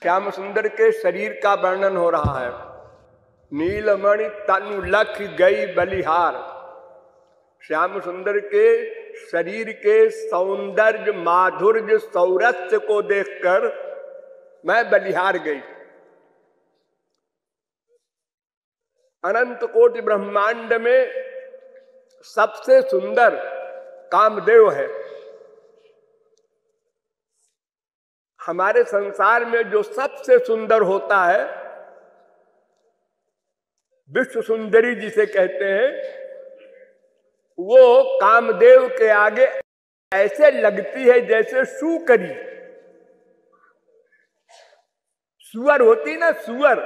श्याम सुंदर के शरीर का वर्णन हो रहा है। नीलमणि तनु लख गई बलिहार। श्याम सुंदर के शरीर के सौंदर्य, माधुर्य, सौरस्य को देखकर मैं बलिहार गई। अनंत कोटि ब्रह्मांड में सबसे सुंदर कामदेव है। हमारे संसार में जो सबसे सुंदर होता है, विश्व सुंदरी जिसे कहते हैं, वो कामदेव के आगे ऐसे लगती है जैसे सूकरी, सुअर होती ना, सुअर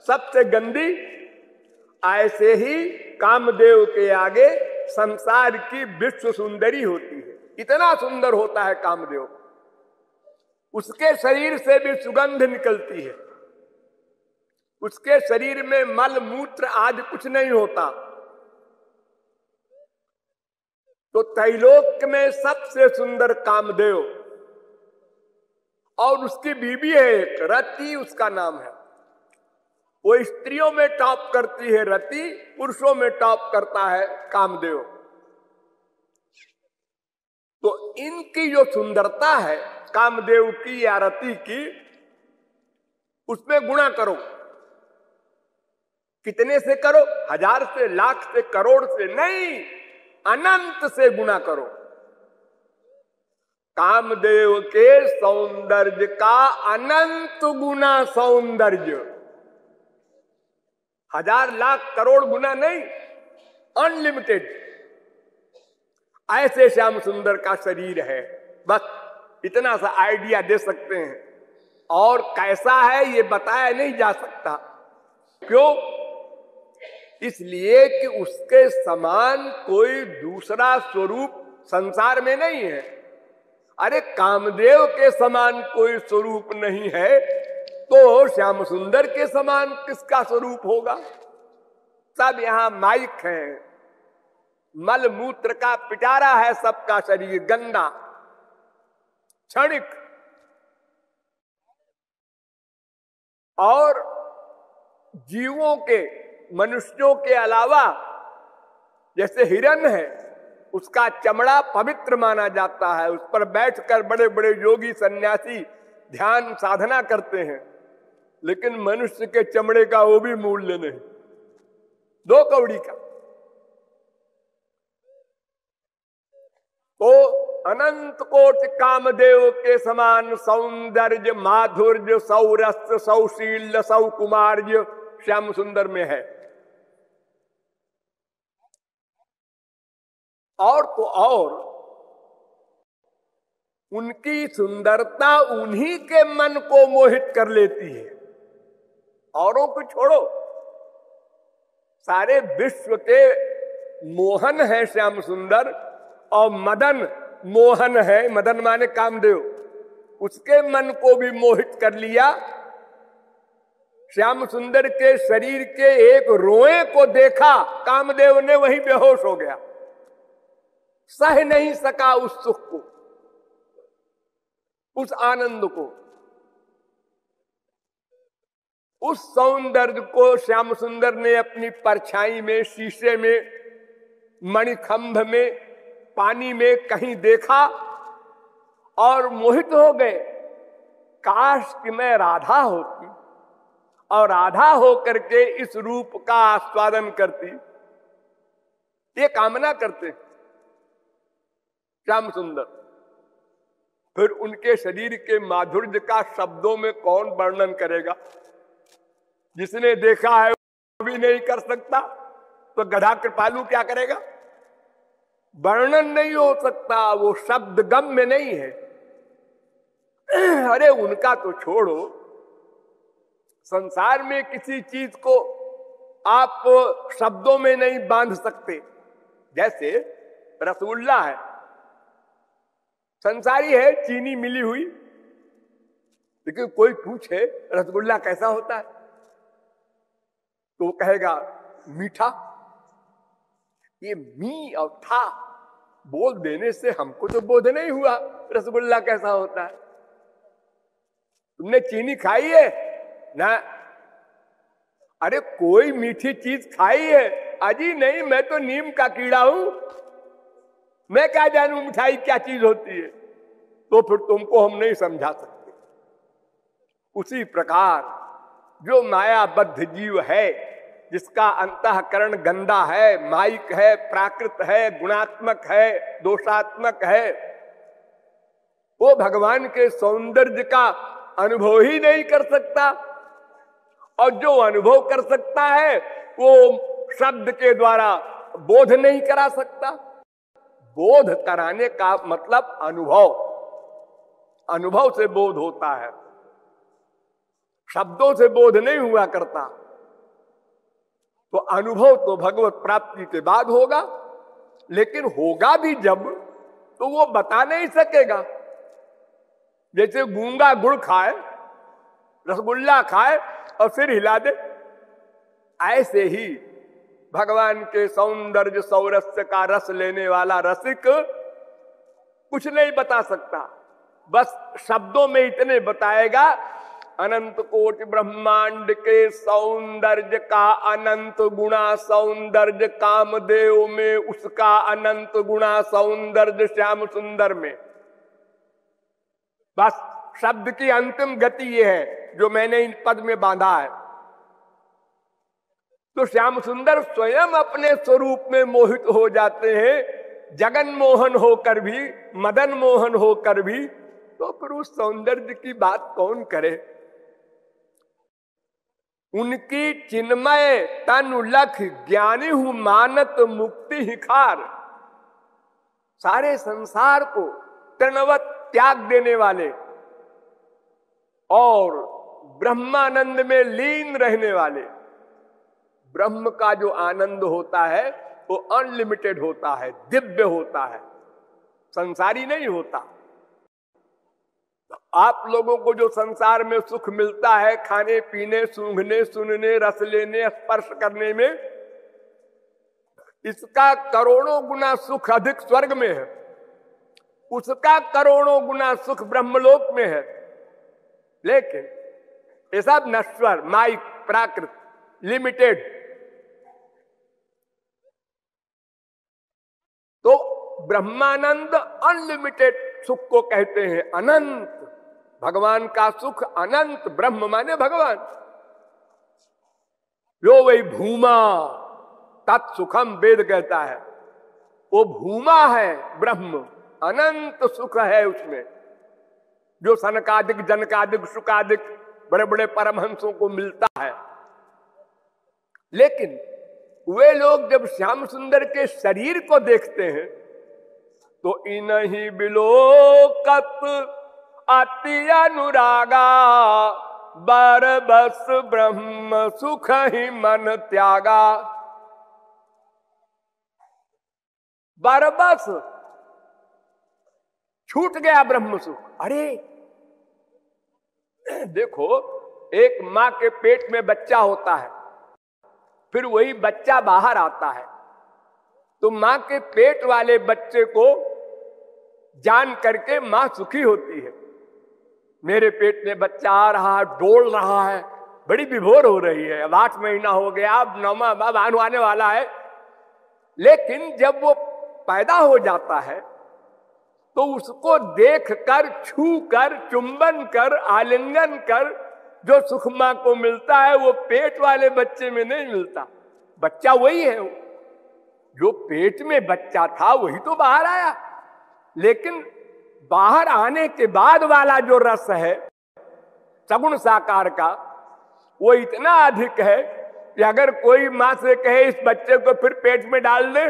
सबसे गंदी, ऐसे ही कामदेव के आगे संसार की विश्व सुंदरी होती है। इतना सुंदर होता है कामदेव। उसके शरीर से भी सुगंध निकलती है। उसके शरीर में मल मूत्र आदि कुछ नहीं होता। तो त्रैलोक में सबसे सुंदर कामदेव, और उसकी बीवी है एक रति, उसका नाम है। वो स्त्रियों में टॉप करती है रति, पुरुषों में टॉप करता है कामदेव। तो इनकी जो सुंदरता है कामदेव की या रति की, उसमें गुणा करो। कितने से करो? 1000 से, लाख से, करोड़ से नहीं, अनंत से गुणा करो। कामदेव के सौंदर्य का अनंत गुना सौंदर्य, 1000 लाख करोड़ गुना नहीं, अनलिमिटेड। ऐसे श्याम सुंदर का शरीर है। बस इतना सा आइडिया दे सकते हैं। और कैसा है ये बताया नहीं जा सकता। क्यों? इसलिए कि उसके समान कोई दूसरा स्वरूप संसार में नहीं है। अरे कामदेव के समान कोई स्वरूप नहीं है, तो श्याम सुंदर के समान किसका स्वरूप होगा? सब यहां माइक है, मल मूत्र का पिटारा है सबका शरीर, गंदा, क्षणिक। और जीवों के, मनुष्यों के अलावा जैसे हिरण है, उसका चमड़ा पवित्र माना जाता है। उस पर बैठकर बड़े बड़े योगी सन्यासी ध्यान साधना करते हैं। लेकिन मनुष्य के चमड़े का वो भी मूल्य नहीं, 2 कौड़ी का। तो अनंत कोटि कामदेव के समान सौंदर्य, माधुर्य, सौरस्य, सौशील्य, सौकुमार्य श्याम सुंदर में है। और तो और उनकी सुंदरता उन्हीं के मन को मोहित कर लेती है। औरों को छोड़ो, सारे विश्व के मोहन है श्याम सुंदर, और मदन मोहन है, मदन माने कामदेव, उसके मन को भी मोहित कर लिया। श्याम सुंदर के शरीर के एक रोए को देखा कामदेव ने, वहीं बेहोश हो गया। सह नहीं सका उस सुख को, उस आनंद को, उस सौंदर्य को श्याम सुंदर ने अपनी परछाई में, शीशे में, मणिखंभ में, पानी में कहीं देखा और मोहित हो गए। काश कि मैं राधा होती और राधा होकर के इस रूप का आस्वादन करती। ये कामना करते श्याम सुंदर। फिर उनके शरीर के माधुर्य का शब्दों में कौन वर्णन करेगा? जिसने देखा है वो भी नहीं कर सकता, तो गधा कृपालु क्या करेगा? वर्णन नहीं हो सकता, वो शब्द गम्य नहीं है। अरे उनका तो छोड़ो, संसार में किसी चीज को आप शब्दों में नहीं बांध सकते। जैसे रसगुल्ला है, संसारी है, चीनी मिली हुई, लेकिन कोई पूछे रसगुल्ला कैसा होता है, तो वो कहेगा मीठा। ये मी और था बोल देने से हमको तो बोध नहीं हुआ रसगुल्ला कैसा होता है। तुमने चीनी खाई है ना? अरे कोई मीठी चीज खाई है? अजी नहीं, मैं तो नीम का कीड़ा हूं, मैं क्या जानूं मिठाई क्या चीज होती है। तो फिर तुमको हम नहीं समझा सकते। उसी प्रकार जो मायाबद्ध जीव है, जिसका अंतःकरण गंदा है, माइक है, प्राकृत है, गुणात्मक है, दोषात्मक है, वो भगवान के सौंदर्य का अनुभव ही नहीं कर सकता। और जो अनुभव कर सकता है वो शब्द के द्वारा बोध नहीं करा सकता। बोध कराने का मतलब अनुभव, अनुभव से बोध होता है, शब्दों से बोध नहीं हुआ करता। तो अनुभव तो भगवत प्राप्ति के बाद होगा, लेकिन होगा भी जब, तो वो बता नहीं सकेगा। जैसे गूंगा गुड़ खाए, रसगुल्ला खाए और फिर हिला दे, ऐसे ही भगवान के सौंदर्य सौरस्य का रस लेने वाला रसिक कुछ नहीं बता सकता, बस शब्दों में इतने बताएगा। अनंत कोटि ब्रह्मांड के सौंदर्य का अनंत गुणा सौंदर्य कामदेव में, उसका अनंत गुणा सौंदर्य श्याम सुंदर में। बस शब्द की अंतिम गति ये है जो मैंने इन पद में बांधा है। तो श्याम सुंदर स्वयं अपने स्वरूप में मोहित हो जाते हैं, जगन मोहन होकर भी, मदन मोहन होकर भी। तो फिर उस सौंदर्य की बात कौन करे। उनकी चिन्मय तनु लख ज्ञानी हूं मानत मुक्ति हिखार। सारे संसार को तृणवत त्याग देने वाले और ब्रह्मानंद में लीन रहने वाले। ब्रह्म का जो आनंद होता है वो अनलिमिटेड होता है, दिव्य होता है, संसारी नहीं होता। आप लोगों को जो संसार में सुख मिलता है, खाने पीने, सूंघने, सुनने, रस लेने, स्पर्श करने में, इसका करोड़ों गुना सुख अधिक स्वर्ग में है, उसका करोड़ों गुना सुख ब्रह्मलोक में है। लेकिन ये सब नश्वर, माइक, प्राकृत, लिमिटेड। तो ब्रह्मानंद अनलिमिटेड सुख को कहते हैं, अनंत। भगवान का सुख अनंत, ब्रह्म माने भगवान। जो वही भूमा तत्सुखम वेद कहता है, वो भूमा है ब्रह्म, अनंत सुख है उसमें, जो सनकादिक, जनकादिक, शुकादिक बड़े बड़े परमहंसों को मिलता है। लेकिन वे लोग जब श्याम सुंदर के शरीर को देखते हैं तो इन्हीं बिलोकत अति अनुरागा, बरबस ब्रह्म सुख ही मन त्यागा। बरबस छूट गया ब्रह्म सुख। अरे देखो, एक मां के पेट में बच्चा होता है, फिर वही बच्चा बाहर आता है, तो मां के पेट वाले बच्चे को जान करके मां सुखी होती है। मेरे पेट में बच्चा आ रहा है, डोल रहा है, बड़ी विभोर हो रही है, अब 8 महीना हो गया, अब 9वां अब आने वाला है। लेकिन जब वो पैदा हो जाता है तो उसको देखकर, छू कर, चुंबन कर, आलिंगन कर जो सुख मां को मिलता है वो पेट वाले बच्चे में नहीं मिलता। बच्चा वही है, जो पेट में बच्चा था वही तो बाहर आया, लेकिन बाहर आने के बाद वाला जो रस है सगुण साकार का, वो इतना अधिक है कि अगर कोई मां से कहे इस बच्चे को फिर पेट में डाल दे,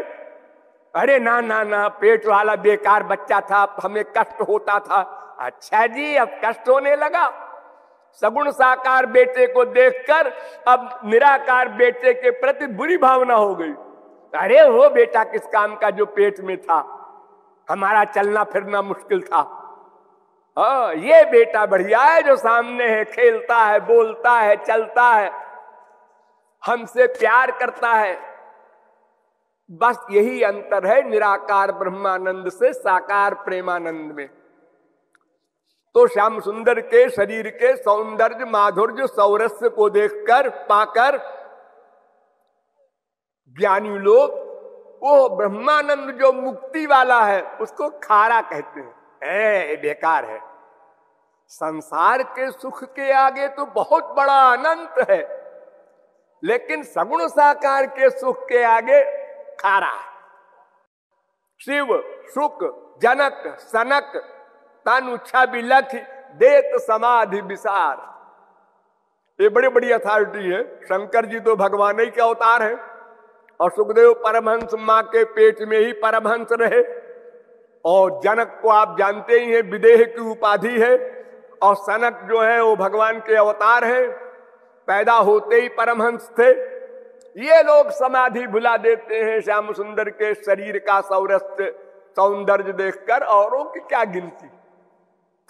अरे ना ना ना, पेट वाला बेकार बच्चा था, हमें कष्ट होता था। अच्छा जी, अब कष्ट होने लगा। सगुण साकार बेटे को देखकर अब निराकार बेटे के प्रति बुरी भावना हो गई। अरे वो बेटा किस काम का जो पेट में था, हमारा चलना फिरना मुश्किल था। ये बेटा बढ़िया है जो सामने है, खेलता है, बोलता है, चलता है, हमसे प्यार करता है। बस यही अंतर है निराकार ब्रह्मानंद से साकार प्रेमानंद में। तो श्याम सुंदर के शरीर के सौंदर्य, माधुर्य, सौरस्य को देखकर पाकर ज्ञानी लोग वो ब्रह्मानंद जो मुक्ति वाला है उसको खारा कहते हैं, बेकार है। संसार के सुख के आगे तो बहुत बड़ा अनंत है, लेकिन सगुण साकार के सुख के आगे खारा है। शिव शुक जनक सनक तनु छवि लख देत समाधि विसार, ये बड़ी बड़ी अथॉरिटी है। शंकर जी तो भगवान ही के अवतार है, और सुखदेव परमहंस मां के पेट में ही परमहंस रहे, और जनक को आप जानते ही हैं विदेह की उपाधि है, और सनक जो है वो भगवान के अवतार है, पैदा होते ही परमहंस थे। ये लोग समाधि भुला देते हैं श्याम सुंदर के शरीर का सौरस्य सौंदर्य देखकर, औरों की क्या गिनती,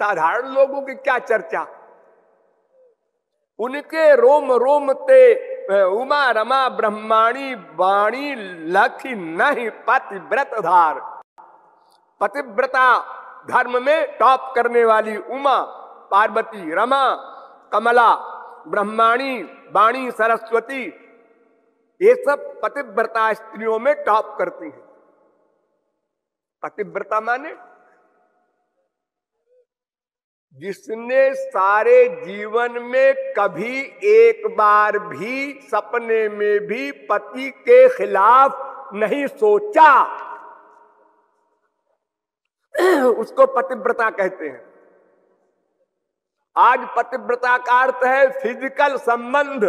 साधारण लोगों की क्या चर्चा। उनके रोम रोम ते उमा रमा ब्रह्माणी वाणी लखी नहीं पतिव्रत धार। पतिव्रता धर्म में टॉप करने वाली उमा, पार्वती, रमा, कमला, ब्रह्माणी, वाणी, सरस्वती, ये सब पतिव्रता स्त्रियों में टॉप करती हैं। पतिव्रता माने जिसने सारे जीवन में कभी एक बार भी सपने में भी पति के खिलाफ नहीं सोचा, उसको पतिव्रता कहते हैं। आज पतिव्रता का अर्थ है फिजिकल संबंध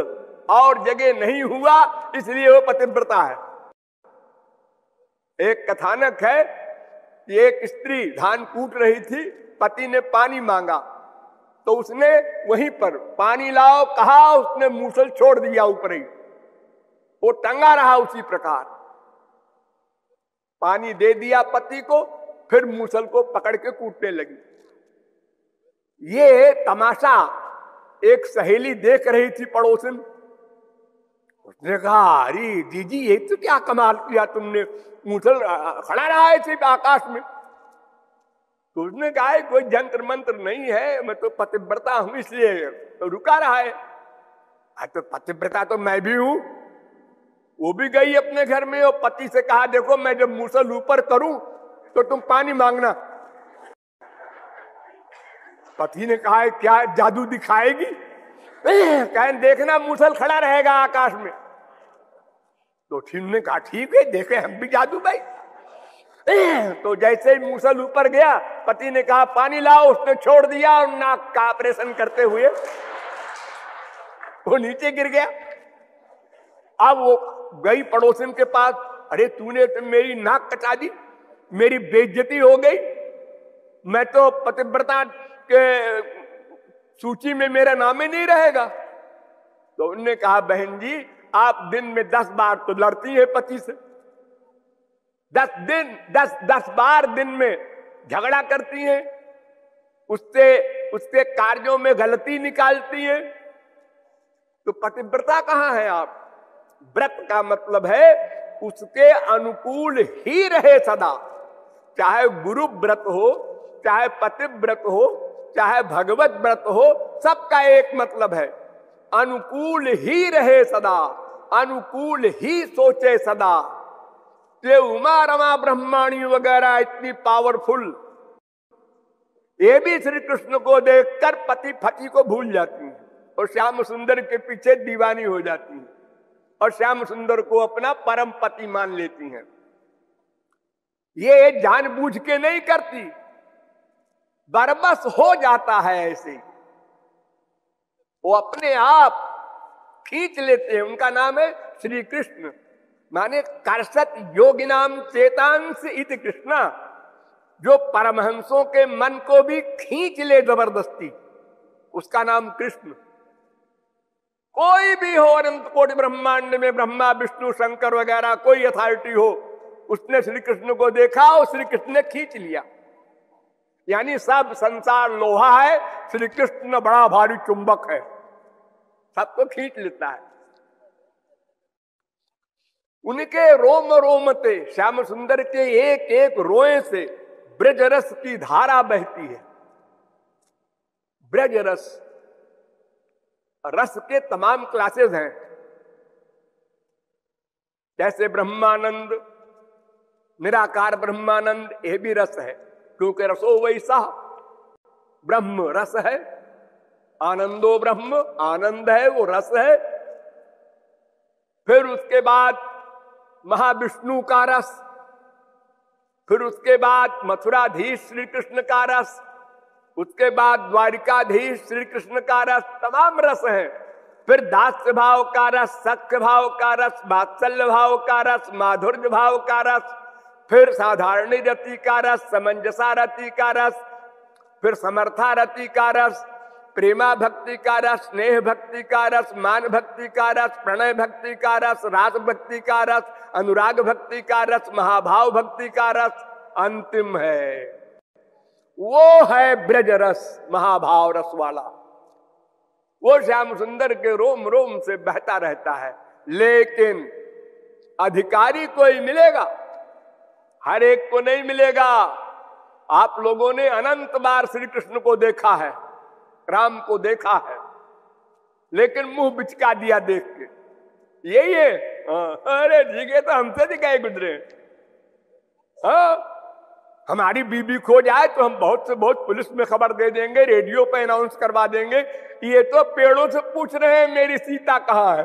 और जगह नहीं हुआ इसलिए वो पतिव्रता है। एक कथानक है कि एक स्त्री धान कूट रही थी, पति ने पानी मांगा तो उसने वहीं पर पानी लाओ कहा, उसने मूसल छोड़ दिया ऊपर ही, वो टंगा रहा उसी प्रकार। पानी दे दिया पति को, फिर मूसल को पकड़ के कूटने लगी। ये तमाशा एक सहेली देख रही थी पड़ोसन, उसने कहा अरे जीजी ये तो क्या कमाल किया तुमने, मूसल खड़ा रहा है सिर्फ आकाश में। तो उसने कहा कोई जंत्र मंत्र नहीं है, मैं तो पतिव्रता हूं इसलिए तो रुका रहा है। तो पतिव्रता तो मैं भी हूं। वो भी गई अपने घर में और पति से कहा देखो मैं जब मूसल ऊपर करूं तो तुम पानी मांगना। पति ने कहा क्या जादू दिखाएगी, कहे देखना मूसल खड़ा रहेगा आकाश में। तो ने कहा ठीक है देखे हम भी जादू भाई। तो जैसे ही मूसल ऊपर गया पति ने कहा पानी लाओ, उसने छोड़ दिया और नाक का ऑपरेशन करते हुए वो नीचे गिर गया। अब वो गई पड़ोसन के पास, अरे तूने तो मेरी नाक कटा दी, मेरी बेइज्जती हो गई, मैं तो पतिव्रता के सूची में मेरा नाम ही नहीं रहेगा। तो उन्होंने कहा बहन जी आप दिन में 10 बार तो लड़ती हैं पति से, 10 बार दिन में झगड़ा करती हैं, उसके कार्यों में गलती निकालती हैं, तो पतिव्रता कहाँ है आप? व्रत का मतलब है उसके अनुकूल ही रहे सदा, चाहे गुरु व्रत हो, चाहे पतिव्रत हो, चाहे भगवत व्रत हो, सबका एक मतलब है अनुकूल ही रहे सदा, अनुकूल ही सोचे सदा। ये उमा रमा ब्रह्माणी वगैरह इतनी पावरफुल, ये भी श्री कृष्ण को देखकर पति पति को भूल जाती हैं और श्याम सुंदर के पीछे दीवानी हो जाती हैं और श्याम सुंदर को अपना परम पति मान लेती हैं। ये जानबूझ के नहीं करती, बरबस हो जाता है ऐसे, वो अपने आप खींच लेते हैं। उनका नाम है श्री कृष्ण, माने कर्षत योगिनाम चेतांश इति कृष्णा, जो परमहंसों के मन को भी खींच ले जबरदस्ती, उसका नाम कृष्ण। कोई भी हो अनंत कोटि ब्रह्मांड में, ब्रह्मा विष्णु शंकर वगैरह कोई अथॉरिटी हो, उसने श्री कृष्ण को देखा और श्री कृष्ण ने खींच लिया। यानी सब संसार लोहा है, श्री कृष्ण बड़ा भारी चुंबक है, सबको खींच लेता है। उनके रोम रोमते, श्याम सुंदर के एक एक रोए से ब्रज रस की धारा बहती है। ब्रज रस, रस के तमाम क्लासेस हैं। जैसे ब्रह्मानंद, निराकार ब्रह्मानंद, ये भी रस है, क्योंकि रसो वैसा, ब्रह्म रस है, आनंदो ब्रह्म, आनंद है, वो रस है। फिर उसके बाद महाविष्णु का रस, फिर उसके बाद मथुराधीश श्री कृष्ण का रस, उसके बाद द्वारिकाधीश श्री कृष्ण का रस, तमाम रस हैं। फिर दास्य भाव का रस, सख्य भाव का रस, वात्सल्य भाव का रस, माधुर्य भाव का रस, फिर साधारण रति का रस, समंजसा रति का रस, फिर समर्था रति का रस, प्रेमा भक्ति का रस, स्नेह भक्ति का रस, मान भक्ति का रस, प्रणय भक्ति का रस, रास भक्ति का रस, अनुराग भक्ति का रस, महाभाव भक्ति का रस, अंतिम है वो है ब्रज रस, महाभाव रस वाला। वो श्याम सुंदर के रोम रोम से बहता रहता है। लेकिन अधिकारी कोई मिलेगा, हर एक को नहीं मिलेगा। आप लोगों ने अनंत बार श्री कृष्ण को देखा है, राम को देखा है, लेकिन मुंह बिचका दिया देख के, यही है। अरे ठीक है, तो हमसे दिखाए गुजरे। हमारी बीबी खो जाए तो हम बहुत से बहुत पुलिस में खबर दे देंगे, रेडियो पे अनाउंस करवा देंगे। ये तो पेड़ों से पूछ रहे हैं मेरी सीता कहाँ है।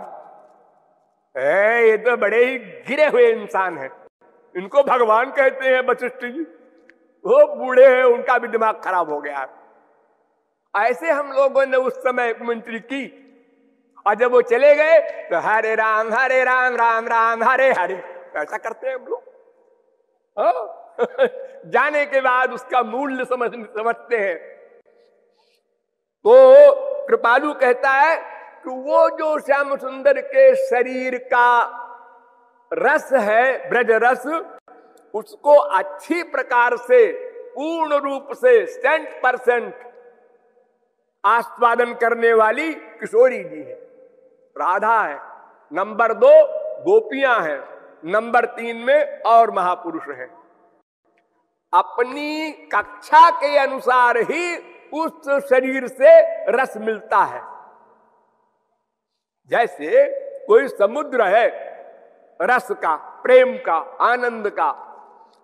ये तो बड़े ही गिरे हुए इंसान हैं, इनको भगवान कहते हैं वशिष्ठ जी। वो बूढ़े हैं, उनका भी दिमाग खराब हो गया। ऐसे हम लोगों ने उस समय मंत्री की, और जब वो चले गए तो हरे राम राम राम हरे हरे, ऐसा करते हैं हम लोग। जाने के बाद उसका मूल्य समझते हैं। तो कृपालु कहता है कि वो जो श्याम सुंदर के शरीर का रस है, ब्रज रस, उसको अच्छी प्रकार से, पूर्ण रूप से 100% आस्वादन करने वाली किशोरी जी है, राधा है। नंबर 2 गोपियां हैं, नंबर 3 में और महापुरुष हैं। अपनी कक्षा के अनुसार ही उस शरीर से रस मिलता है। जैसे कोई समुद्र है रस का, प्रेम का, आनंद का।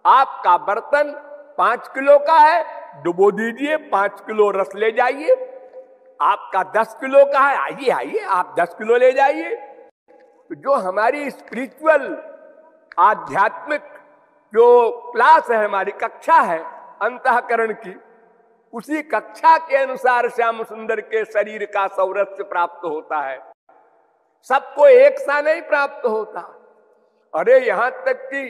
आपका बर्तन 5 किलो का है, डुबो दीजिए, 5 किलो रस ले जाइए। आपका 10 किलो का है, आइए आइए आप 10 किलो ले जाइए। तो जो हमारी स्पिरिचुअल, आध्यात्मिक जो क्लास है, हमारी कक्षा है अंतःकरण की, उसी कक्षा के अनुसार श्याम सुंदर के शरीर का सौरस्य प्राप्त होता है। सबको एक सा नहीं प्राप्त होता। अरे यहां तक कि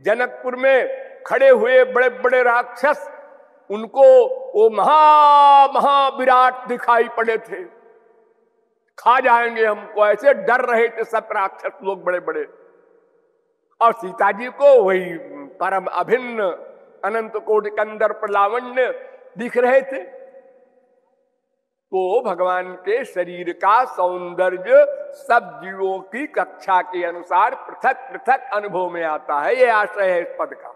जनकपुर में खड़े हुए बड़े बड़े राक्षस, उनको वो महा विराट दिखाई पड़े थे, खा जाएंगे हमको, ऐसे डर रहे थे सब राक्षस लोग बड़े बड़े। और सीता जी को वही परम अभिन्न अनंत कोटि कंदर पर लावण्य दिख रहे थे। तो भगवान के शरीर का सौंदर्य सब जीवों की कक्षा के अनुसार पृथक पृथक अनुभव में आता है। ये आशय है इस पद का।